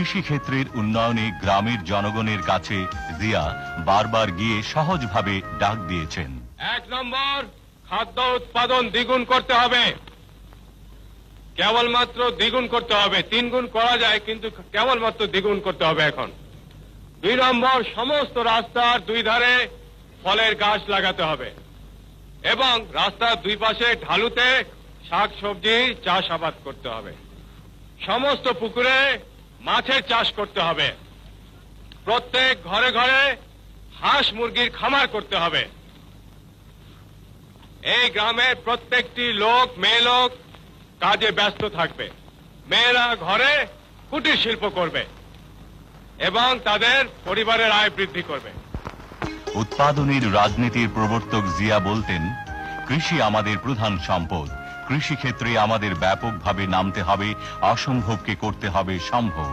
কৃষি ক্ষেত্রের উন্নয়নে গ্রামের জনগণের কাছে জিয়া বারবার গিয়ে সহজভাবে ডাক দিয়েছেন। 1 নম্বর, খাদ্য উৎপাদন দ্বিগুণ করতে হবে। কেবলমাত্র দ্বিগুণ করতে হবে, 3 গুণ করা যায়, কিন্তু কেবলমাত্র দ্বিগুণ করতে হবে এখন। 2 নম্বর, সমস্ত রাস্তার 2 ধারে ফলের গাছ লাগাতে হবে এবং রাস্তার 2 পাশে ঢালুতে শাকসবজি চাষাবাদ করতে হবে। সমস্ত পুকুরে মাছের চাষ করতে হবে। প্রত্যেক ঘরে ঘরে হাঁস মুরগির খামার করতে হবে। এই গ্রামের প্রত্যেকটি লোক, মেয়ে লোক কাজে ব্যস্ত থাকবে। মেয়েরা ঘরে কুটির শিল্প করবে এবং তাদের পরিবারের আয় বৃদ্ধি করবে। উৎপাদনের রাজনীতির প্রবর্তক জিয়া বলতেন, কৃষি আমাদের প্রধান সম্পদ। কৃষি ক্ষেত্রে আমাদের ব্যাপকভাবে নামতে হবে, অসম্ভবকে করতে হবে সম্ভব।